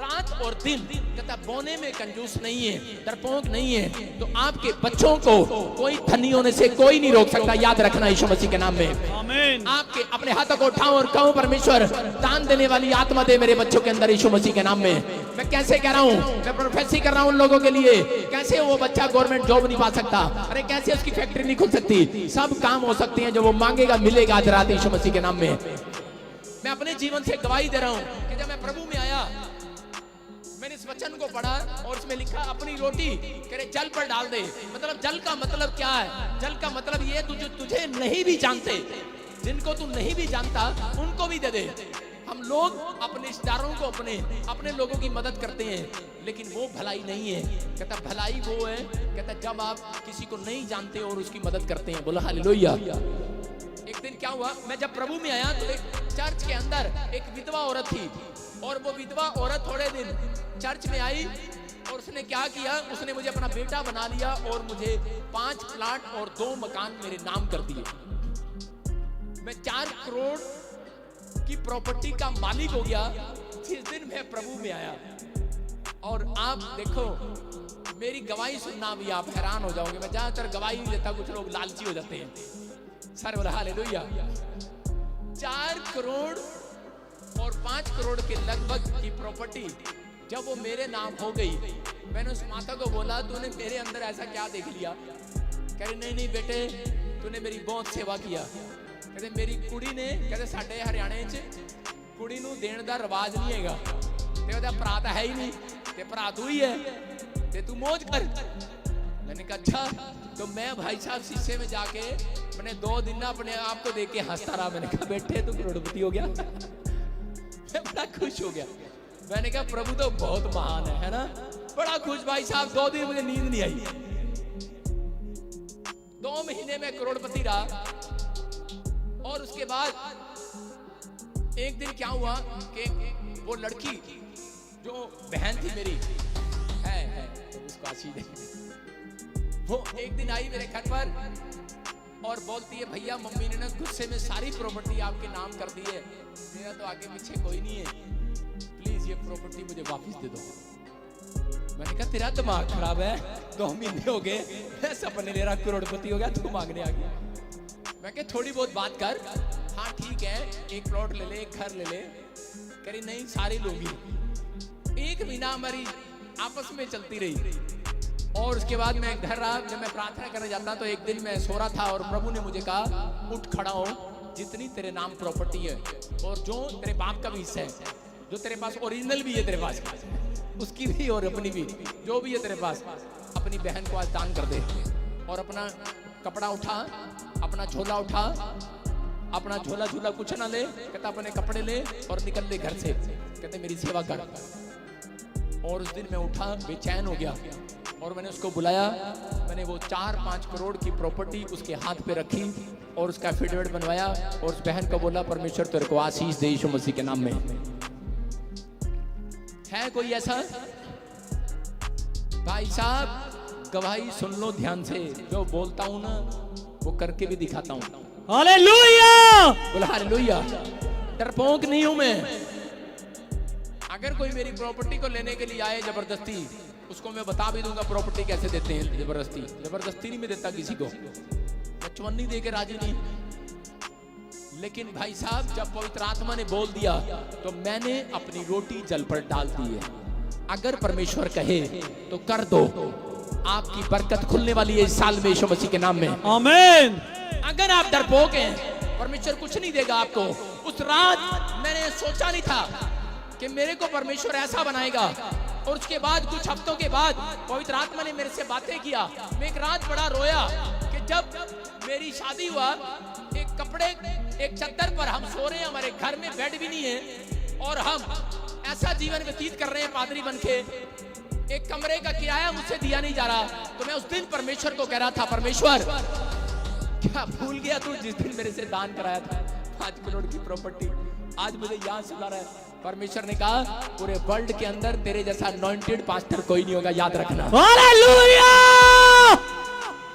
रात और दिन कहता बोने में कंजूस नहीं है, डरपोक नहीं है, तो आपके बच्चों को कोई धनी होने से कोई नहीं रोक सकता। याद रखना यीशु मसीह के नाम में। आमीन। आपके अपने हाथों को उठाओ और कहो परमेश्वर दान देने वाली आत्मा दे मेरे बच्चों के अंदर यीशु मसीह के नाम में। मैं कैसे कह रहा हूँ, मैं प्रोफेसी कर रहा हूँ उन लोगों के लिए। कैसे वो बच्चा गवर्नमेंट जॉब नहीं पा सकता, अरे कैसे उसकी फैक्ट्री नहीं खुल सकती, सब काम हो सकते हैं जो वो मांगेगा मिलेगा आज रात यीशु मसीह के नाम में। मैं अपने जीवन से गवाही दे रहा हूँ कि जब मैं प्रभु में आया, मैंने इस वचन को पढ़ा और उसमें लिखा अपनी रोटी करे जल पर डाल दे। मतलब जल का मतलब क्या है, जल का मतलब ये तुझे नहीं भी जानते, जिनको तू नहीं भी जानता उनको भी दे दे। हम लोग अपने रिश्तेदारों को, अपने लोगों की मदद करते हैं, लेकिन वो भलाई नहीं है। कहता भलाई वो है, कहता जब आप किसी को नहीं जानते और उसकी मदद करते हैं। बोलो हालेलुया। एक दिन क्या हुआ, मैं जब प्रभु में आया तो एक चर्च के अंदर एक विधवा औरत थी, और वो विधवा औरत थोड़े दिन चर्च में आई और उसने क्या किया, उसने मुझे अपना बेटा बना लिया और मुझे 5 प्लाट और 2 मकान मेरे नाम कर दिए। मैं 4 करोड़ की प्रॉपर्टी का मालिक हो गया जिस दिन मैं प्रभु में आया। और आप देखो, मेरी गवाही सुनना भी आप हैरान हो जाओगे। मैं ज्यादातर गवाही नहीं देता, कुछ लोग लालची हो जाते हैं। सर बोला हालेलुया। 4 करोड़ और 5 करोड़ के लगभग की प्रॉपर्टी जब वो मेरे नाम हो गई, मैंने उस माता को बोला तूने मेरे अंदर ऐसा क्या देख लिया। कह रही नहीं नहीं बेटे, तूने मेरी बहुत सेवा किया। कहते मेरी कुड़ी ने, कहते साडे हरियाणे च कुड़ी नूं देण दा रिवाज नहीं हैगा, ते ओहदा भरा तां है ही नहीं, ते भरा तू ही है, ते तू मौज कर। मैंने कहा अच्छा। तो मैं भाई साहब शीशे में जाके मैंने 2 दिन ना अपने आप को देख के हंसता रहा। मैंने कहा बेटे तू करोड़पति हो गया। मैं बड़ा खुश हो गया। मैंने कहा प्रभु तो बहुत महान है ना। बड़ा खुश भाई साहब। 2 दिन मुझे नींद नहीं आई। 2 महीने में करोड़पति रहा। और उसके बाद एक दिन क्या हुआ कि वो लड़की जो बहन थी मेरी है तो उसको आशीष, वो एक दिन आई मेरे घर पर और बोलती है भैया मम्मी ने ना गुस्से में सारी प्रॉपर्टी आपके नाम कर दी है, मेरा तो आगे पीछे कोई नहीं है, प्लीज ये प्रॉपर्टी मुझे वापस दे दो। मैंने कहा तेरा दिमाग खराब है, 2 महीने हो गए सपने ले रहा करोड़पति हो गया, तू मांगने आ गया। मैं कहा थोड़ी बहुत बात कर। हाँ ठीक है, 1 प्लॉट ले ले, 1 घर ले ले। करी नहीं सारे लोग। 1 महीना हमारी आपस में चलती रही। और उसके बाद मैं घर रहा। जब मैं प्रार्थना करने जाता तो एक दिन मैं सो रहा था और प्रभु ने मुझे कहा उठ खड़ा हो, जितनी तेरे नाम प्रॉपर्टी है और जो तेरे बाप का भी हिस्सा है, जो तेरे पास ओरिजिनल भी है तेरे पास, उसकी भी और अपनी भी, जो भी है तेरे पास, अपनी बहन को आज दान कर दे। और अपना कपड़ा उठा, अपना झोला उठा, अपना झोला झूला कुछ ना ले, कहता अपने कपड़े ले और निकल ले घर से, कहते मेरी सेवा कर। और उस दिन मैं उठा बेचैन हो गया और मैंने उसको बुलाया। मैंने वो 4-5 करोड़ की प्रॉपर्टी उसके हाथ पे रखी और उसका एफिडेविट बनवाया और उस बहन को बोला परमेश्वर तेरे को आशीष दे यीशु मसीह के नाम में। है कोई ऐसा? भाई साहब गवाही सुन लो ध्यान से, जो बोलता हूं ना वो करके भी दिखाता हूं। हालेलुया, बोला हालेलुया। डरपोक नहीं हूं मैं। अगर कोई मेरी प्रॉपर्टी को लेने के लिए आए जबरदस्ती, उसको मैं बता भी दूंगा प्रॉपर्टी कैसे देते हैं। जबरदस्ती नहीं मैं देता किसी को, मैं चवन्नी दे के राजी नहीं। लेकिन भाई साहब जब पवित्र आत्मा ने बोल दिया तो मैंने अपनी रोटी जल पर डाल दी है। अगर परमेश्वर कहे तो कर दो, आपकी बरकत खुलने वाली है इस साल में यीशु मसीह के नाम में। आमीन। अगर आप डरपोक हैं, परमेश्वर कुछ नहीं देगा आपको। उस रात मैंने सोचा नहीं था कि मेरे को परमेश्वर ऐसा बनाएगा और उसके बाद कुछ हफ्तों के बाद पवित्र आत्मा ने मेरे से बातें किया। मैं एक रात बड़ा रोया कि जब मेरी शादी हुआ, एक कपड़े एक चद्दर पर हम सो रहे हैं, हमारे घर में बेड भी नहीं है और हम ऐसा जीवन व्यतीत कर रहे हैं पादरी बन के, एक कमरे का किराया मुझसे दिया नहीं जा रहा। तो मैं उस दिन परमेश्वर को कह रहा था, परमेश्वर क्या भूल गया तू जिस दिन मेरे से दान कराया था 5 करोड़ की प्रॉपर्टी, आज मुझे याद सुना रहा है। परमेश्वर ने कहा पूरे वर्ल्ड के अंदर तेरे जैसा अनॉइंटेड पास्टर कोई नहीं होगा, याद रखना। हालेलुया!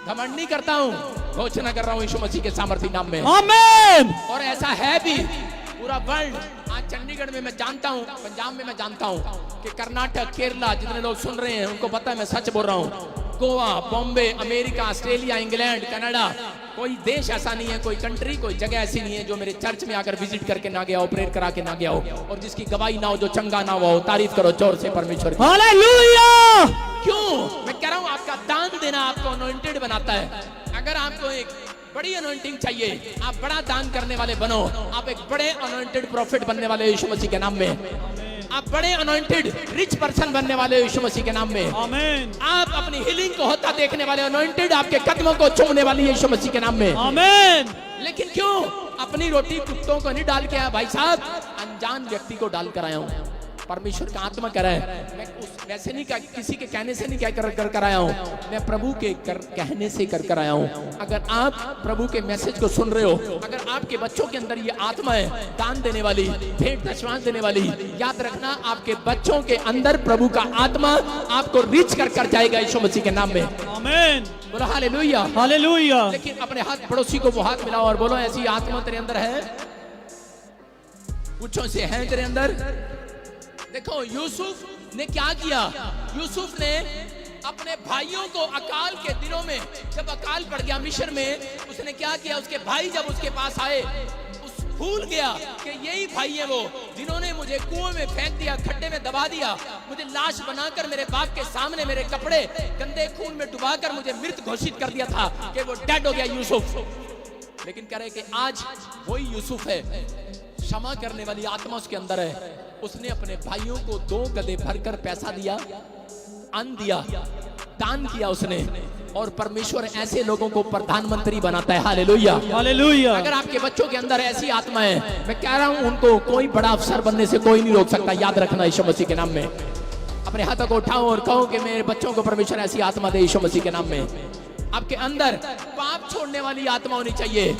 घमंड नहीं करता हूँ, घोषणा कर रहा हूँ यीशु मसीह के सामर्थी नाम में, आमीन। और ऐसा है भी। पूरा वर्ल्ड, आज चंडीगढ़ में मैं जानता हूँ, पंजाब में मैं जानता हूँ कि कर्नाटक, केरला जितने लोग सुन रहे हैं उनको पता है मैं सच बोल रहा हूँ। Goa, Bombay, America, Australia, England, Canada, कोई देश ऐसा नहीं है, कोई कंट्री, कोई जगह ऐसी नहीं है जो मेरे चर्च में आकर विजिट करके ना गया हो, प्रेयर करा के ना गया हो, और जिसकी गवाही ना हो, जो चंगा ना हुआ हो। तारीफ करो जोर से परमेश्वर की। हालेलुया! क्यों? मैं कह रहा हूँ आपका दान देना आपको अनॉइंटेड बनाता है। अगर आपको एक बड़ी अनॉइंटिंग चाहिए, आप बड़ा दान करने वाले बनो। आप एक बड़े अनॉइंटेड प्रॉफिट बनने वाले यीशु मसीह के नाम में। आप बड़े अनॉइंटेड रिच पर्सन बनने वाले यीशु मसीह के नाम में। आमीन। आप अपनी हीलिंग को होता देखने वाले, अनॉइंटेड आपके कदमों को चूमने वाली यीशु मसीह के नाम में। आमीन। लेकिन क्यों अपनी रोटी कुत्तों को नहीं डाल के आया भाई साहब, अनजान व्यक्ति को डाल कर आया हूं। परमेश्वर का आत्मा कह रहा है, मैं वैसे नहीं किसी के कहने से नहीं कर आया हूं, मैं प्रभु के कहने से कर आया हूं। अगर आप प्रभु के मैसेज को सुन रहे हो, अगर आपके बच्चों के अंदर ये आत्मा है दान देने वाली, भेंट दशमांश देने वाली, याद रखना आपके बच्चों के अंदर प्रभु का आत्मा आपको रिच कर जाएगा यीशु मसीह के नाम में। आमीन। बोलो हालेलुया, हालेलुया। लेकिन अपने हाथ पड़ोसी को वो हाथ मिलाओ और बोलो ऐसी आत्मा तेरे अंदर है, पूछो से है तेरे अंदर। देखो यूसुफ ने क्या किया, यूसुफ ने अपने भाइयों को अकाल के दिनों में, जब अकाल पड़ गया मिस्र में, उसने क्या किया, उसके भाई जब उसके पास आए, उस भूल गया कि यही भाई है वो जिन्होंने मुझे कुएं में फेंक दिया, खड्डे में दबा दिया, मुझे लाश बनाकर मेरे बाप के सामने मेरे कपड़े गंदे खून में डुबाकर मुझे मृत घोषित कर दिया था कि वो डेड हो गया यूसुफ। लेकिन कह रहे कि आज वही यूसुफ है, क्षमा करने वाली आत्मा उसके अंदर है। उसने अपने भाइयों को 2 गदे भरकर पैसा दिया, अन्न दिया, दान किया उसने, और परमेश्वर ऐसे लोगों को प्रधानमंत्री बनाता है। Hallelujah, hallelujah. अगर आपके बच्चों के अंदर ऐसी आत्मा है, मैं कह रहा हूं उनको कोई बड़ा अफसर बनने से कोई नहीं रोक सकता। याद रखना यीशु मसीह के नाम में। अपने हाथों को उठाओ और कहो कि मेरे बच्चों को परमेश्वर ऐसी आत्मा दे यीशु मसीह के नाम में। आपके अंदर पाप छोड़ने वाली आत्मा होनी चाहिए।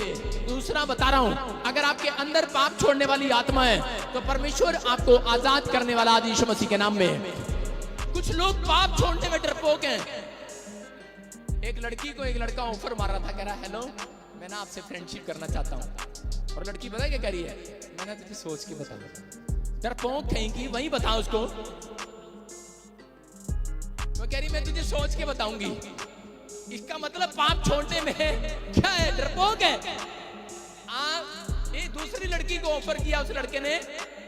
दूसरा बता रहा हूं, अगर आपके अंदर पाप छोड़ने वाली आत्मा है तो परमेश्वर आपको आजाद करने वाला आज यीशु मसीह के नाम में। कुछ लोग पाप छोड़ने में डरपोक हैं। एक लड़की को एक लड़का ऑफर मार रहा था, कह रहा हेलो मैं ना आपसे फ्रेंडशिप करना चाहता हूं, और लड़की पता है क्या कह रही है, मैंने तुझे सोच के बता दूं। डरपोक कहेंगी वही बता उसको, वो कह रही मैं तुझे सोच के बताऊंगी। इसका मतलब पाप छोड़ने में क्या है, डरपोक है। एक दूसरी लड़की को ऑफर किया उस लड़के ने,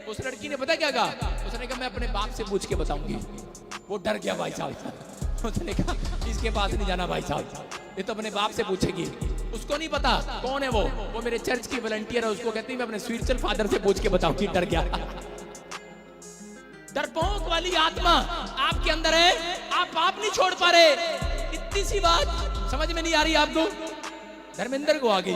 उस लड़की ने पता क्या कहा, उसने कहा मैं अपने बाप से पूछ के बताऊंगी। वो डर गया भाई साहब, उसने कहा इसके पास नहीं जाना भाई साहब, ये तो अपने बाप से पूछेगी। उसको नहीं पता कौन है वो मेरे चर्च की वॉलंटियर है, उसको कहती मैं अपने स्पिरिचुअल फादर से पूछ के बताऊंगी। डर गया। डरपोक वाली आत्मा आपके अंदर है, आप पाप नहीं छोड़ पा रहे। इतनी सी बात समझ में नहीं आ रही आपको, धर्मेंद्र को आ गई,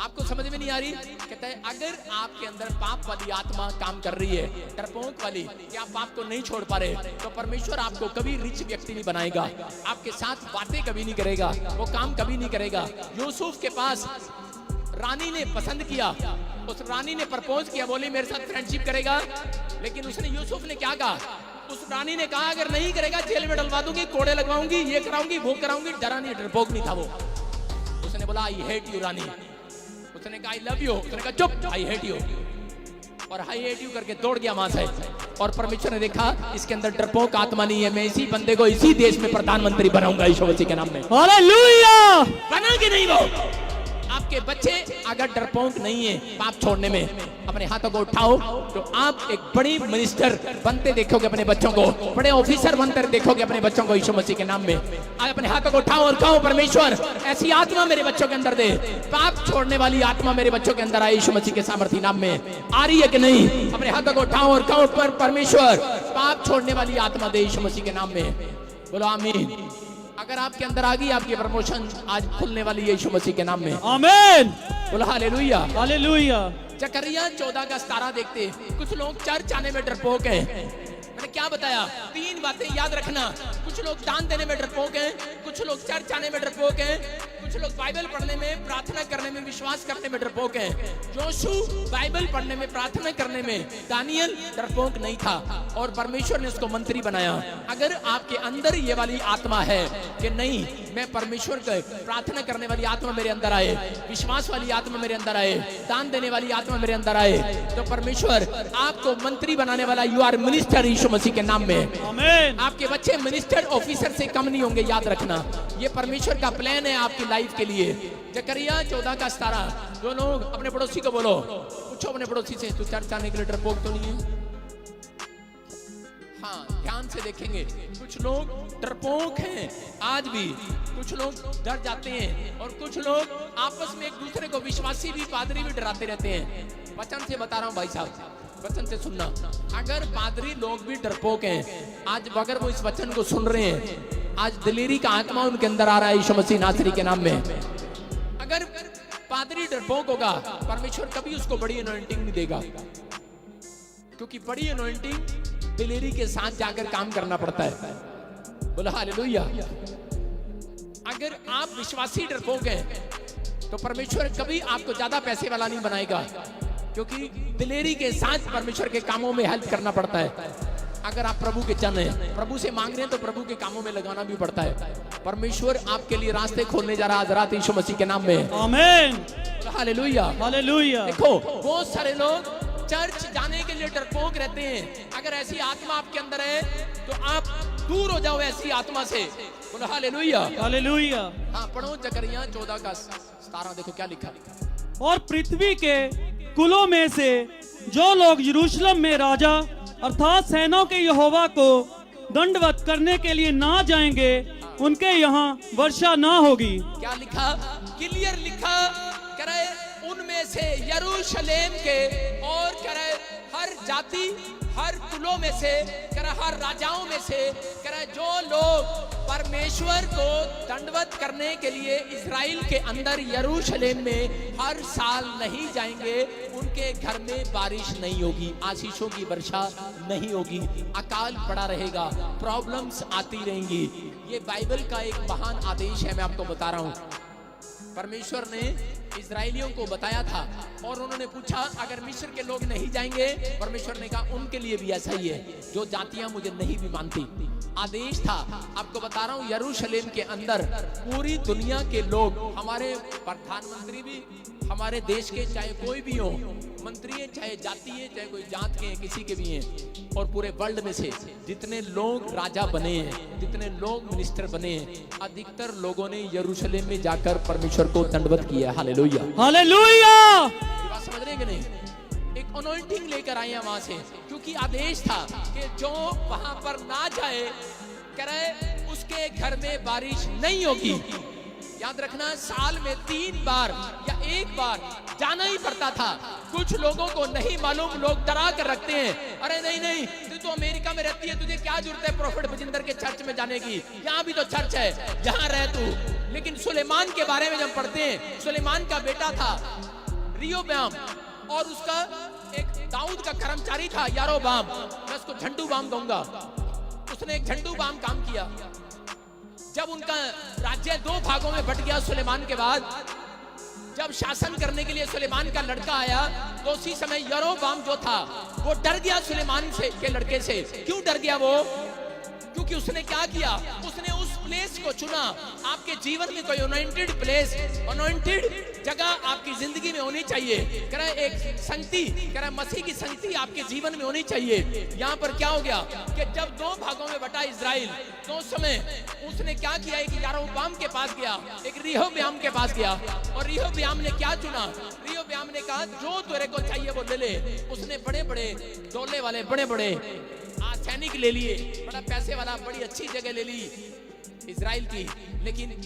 आपको समझ में नहीं आ रही। कहता है अगर आपके अंदर पाप वाली आत्मा काम कर रही है, डरपोक वाली, कि आप पाप को नहीं छोड़ पा रहे, तो परमेश्वर आपको कभी रिच व्यक्ति नहीं बनाएगा, आपके साथ बातें कभी नहीं करेगा, वो काम कभी नहीं करेगा। यूसुफ के पास रानी ने पसंद किया, उस रानी ने प्रपोज किया, बोली मेरे साथ फ्रेंडशिप करेगा, लेकिन उसने यूसुफ ने क्या कहा, उस रानी ने कहा अगर नहीं करेगा जेल में डलवा दूंगी, कोड़े लगवाऊंगी, ये कराऊंगी, वो कराऊंगी। डरा नहीं, डरपोक नहीं था वो। उसने बोला आई हेट यू रानी, उसने कहा आई लव यू, उसने कहा चुप आई हेट यू, और आई हेट यू करके दौड़ गया वहां से। और परमेश्वर ने देखा इसके अंदर डरपोक आत्मा नहीं है, मैं इसी बंदे को इसी देश में प्रधानमंत्री बनाऊंगा यीशु मसीह के नाम में। हालेलुया। बना कि नहीं वो? आप आपके बच्चे अगर डरपोक नहीं है पाप छोड़ने में, अपने हाथों को उठाओ तो आप एक बड़ी मिनिस्टर बनते देखोगे अपने बच्चों को, बड़े ऑफिसर बनते देखोगे अपने बच्चों को यीशु मसीह के नाम में। आज अपने हाथों को उठाओ और कहो परमेश्वर ऐसी आत्मा मेरे बच्चों के अंदर दे, पाप छोड़ने वाली आत्मा मेरे बच्चों के अंदर आए यीशु मसीह के सामर्थ्य नाम में। आ रही है कि नहीं? अपने हाथों को उठाओ और कहो पर परमेश्वर पाप छोड़ने वाली आत्मा दे यीशु मसीह के नाम में। बोलो आमीन। अगर आपके अंदर आ गई आपकी प्रमोशन आज खुलने वाली है यीशु मसीह के नाम में। आमीन। बोलो हालेलुया हालेलुया। जकरिया 14:17 देखते, कुछ लोग चर्च आने में डरपोक हैं। मैंने क्या बताया? 3 बातें याद रखना। कुछ लोग दान देने में डरपोक हैं, कुछ लोग चर्च आने में डरपोक हैं, कुछ लोग बाइबल पढ़ने में, प्रार्थना करने में, विश्वास करने में डरपोक हैं। जोशु बाइबल पढ़ने में, प्रार्थना करने में, दानियल डरपोक नहीं था और परमेश्वर ने उसको मंत्री बनाया। अगर आपके अंदर ये वाली आत्मा है कि नहीं मैं परमेश्वर का प्रार्थना करने वाली आत्मा मेरे अंदर आए, विश्वास वाली आत्मा मेरे अंदर आए, दान देने वाली आत्मा मेरे अंदर आए, तो परमेश्वर आपको मंत्री बनाने वाला। यू आर मिनिस्टर यीशु मसीह के नाम में। आमीन। आपके बच्चे मिनिस्टर ऑफिसर से कम नहीं होंगे, याद रखना। ये परमेश्वर का प्लान है आपकी लाइफ के लिए। जकरिया 14:17। जो लोग अपने पड़ोसी को बोलो, पूछो अपने पड़ोसी से तू चर्च आने के लिए डरपोक तो नहीं है? हाँ, ध्यान से देखेंगे। कुछ लोग डरपोक हैं आज भी, कुछ लोग डर जाते हैं और कुछ लोग आपस में एक दूसरे को, विश्वासी भी पादरी भी डराते रहते हैं। वचन से बता रहा हूँ भाई साहब, वचन से सुनना। अगर पादरी लोग भी डरपोक हैं आज, अगर वो इस वचन को सुन रहे हैं, आज दिलेरी का आत्मा उनके अंदर आ रहा है यीशु मसीह नासरी के नाम में। अगर पादरी डरपोक होगा परमेश्वर कभी उसको बड़ी अनॉइंटिंग नहीं देगा, क्योंकि बड़ी अनॉइंटिंग दिलेरी के साथ जाकर काम करना पड़ता है। बोला हालेलुया। अगर आप विश्वासी डरपोक हैं तो परमेश्वर कभी आपको ज्यादा पैसे वाला नहीं बनाएगा, क्योंकि दिलेरी के साथ परमेश्वर के कामों में हेल्प करना पड़ता है। अगर आप प्रभु के जन हैं, प्रभु से मांग रहे हैं, तो प्रभु के कामों में लगाना भी पड़ता है। परमेश्वर आपके लिए रास्ते खोलने जा रहा है हज़रात यीशु मसीह के नाम में। आमीन। Hallelujah hallelujah. देखो बहुत सारे लोग चर्च जाने के लिए डरपोक रहते हैं। अगर ऐसी आत्मा आपके अंदर है तो आप दूर हो जाओ ऐसी आत्मा से। बोलो हालेलुया। हालेलुया। हाँ, पढ़ो जकरिया 14:17। देखो क्या लिखा। और पृथ्वी के कुलों में से जो लोग यरूशलेम में राजा अर्थात सेनाओं के यहोवा को दंडवत करने के लिए ना जाएंगे, उनके यहाँ वर्षा ना होगी। क्या लिखा? क्लियर लिखा करे उनमें से यरूशलेम के और करे हर जाति, हर कुलों में से, करे हर राजाओं में से, करे जो लोग परमेश्वर को दंडवत करने के लिए इजराइल के अंदर यरूशलेम में हर साल नहीं जाएंगे, उनके घर में बारिश नहीं होगी, आशीषों की वर्षा नहीं होगी, अकाल पड़ा रहेगा, प्रॉब्लम्स आती रहेंगी। ये बाइबल का एक महान आदेश है, मैं आपको बता रहा हूँ। परमेश्वर ने इजराइलियों को बताया था और उन्होंने पूछा अगर मिस्र के लोग नहीं जाएंगे, परमेश्वर ने कहा उनके लिए भी ऐसा ही है, जो जातियां मुझे नहीं भी मानती। आदेश था। आपको बता रहा हूं यरूशलेम के अंदर पूरी दुनिया के लोग, हमारे प्रधानमंत्री भी हमारे देश के, चाहे कोई भी हो, मंत्री है, चाहे जाति है, चाहे कोई जात के हैं, किसी के भी हैं, और पूरे वर्ल्ड में से जितने लोग राजा बने हैं, जितने लोग मिनिस्टर बने हैं, अधिकतर लोगों ने यरूशलेम में जाकर परमेश्वर को दंडवत किया। हालेलुया। हालेलुया। बात समझ रहे हैं कि नहीं? एक अनॉइंटिंग लेकर आए हैं वहां से, क्योंकि आदेश था कि जो वहां पर ना जाए, कह रहे उसके घर में बारिश नहीं होगी। याद रखना, साल में 3 बार या 1 बार जाना ही पड़ता था। कुछ लोगों को नहीं मालूम, लोग डरा कर रखते हैं, अरे नहीं नहीं तू तो अमेरिका में रहती है, तुझे क्या जरूरत है प्रोफेट बजिंदर के चर्च में जाने की, यहाँ भी तो चर्च है, यहाँ रह तू। लेकिन सुलेमान के बारे में जब पढ़ते हैं, सुलेमान का बेटा था रियोबाम और उसका एक दाऊद का कर्मचारी था यारोबाम, मैं उसको झंडू बाम कहूंगा। उसने एक झंडू बाम काम किया। जब उनका राज्य 2 भागों में बट गया सुलेमान के बाद, जब शासन करने के लिए सुलेमान का लड़का आया, तो उसी समय यरोबाम जो था वो डर गया सुलेमान से के लड़के से। क्यों डर गया वो? क्योंकि उसने क्या किया, उसने उस प्लेस को चुना। आपके जीवन में कोई अनॉइंटेड प्लेस, अनॉइंटेड जगह आपकी जिंदगी में होनी चाहिए। कह रहा है एक संगति, कह रहा है मसीह की संगति आपके जीवन में होनी चाहिए। यहाँ पर क्या हो गया कि जब दो भागों में बटा इजराइल, तो उस समय उसने क्या किया, एक यारोबाम के पास गया, एक रिहोब्याम के पास गया, और रिहोब्याम ने क्या चुना, रिहोब्याम ने कहा जो तेरे को चाहिए वो ले ले। उसने बड़े बड़े डोले वाले बड़े बड़े सैनिक ले लिए, बड़ा पैसे वाला बड़ी अच्छी जगह ले ली इजराइल की। लेकिन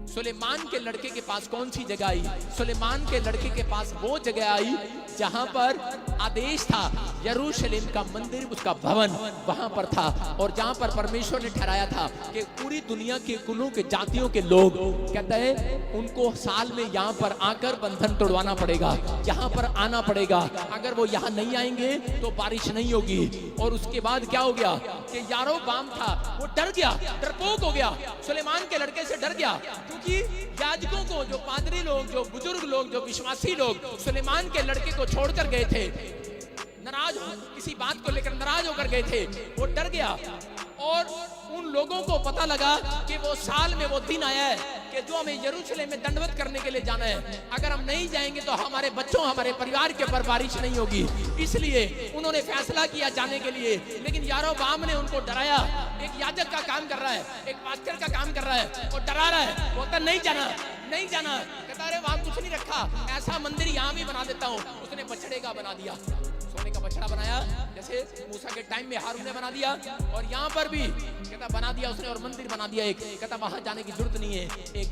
सुलेमान के लड़के के पास कौन सी जगह आई? सुलेमान के लड़के के पास वो जगह आई जहां पर आदेश था, यरूशलेम का मंदिर, उसका भवन वहां पर था, और जहां पर परमेश्वर ने ठहराया था कि पूरी दुनिया के कुलों के जातियों के लोग, कहता है उनको साल में यहाँ पर आकर बंधन तोड़वाना पड़ेगा, यहाँ पर आना पड़ेगा। अगर वो यहाँ नहीं आएंगे तो बारिश नहीं होगी। और उसके बाद क्या हो गया कि यारोबाम था, वो डर गया, डरपोक हो गया, सुलेमान के लड़के से डर गया, क्योंकि याजकों को, जो पादरी लोग, जो बुजुर्ग लोग, जो विश्वासी लोग सुलेमान के लड़के को छोड़कर गए थे, नाराज, किसी बात को लेकर नाराज होकर गए थे, वो डर गया। और उन लोगों को पता लगा कि वो साल में वो दिन आया है कि जो हमें यरूशलेम में दंडवत करने के लिए जाना है। अगर हम नहीं जाएंगे तो हमारे बच्चों, हमारे परिवार के ऊपर बारिश नहीं होगी। इसलिए उन्होंने फैसला किया जाने के लिए। लेकिन यारोबाम ने उनको डराया। एक याजक का काम कर रहा है, एक पास्टर का काम कर रहा है, वो डरा रहा है, वो नहीं जाना, नहीं जाना। कहता अरे वहां कुछ नहीं रखा, ऐसा मंदिर यहाँ भी बना देता हूँ। उसने बछड़े का बना दिया, सोने का बछड़ा बनाया, जैसे मूसा के टाइम में हारून ने बना दिया, और यहाँ पर भी कहता बना दिया उसने, और मंदिर बना दिया एक। कहता वहां जाने की जरूरत नहीं है, एक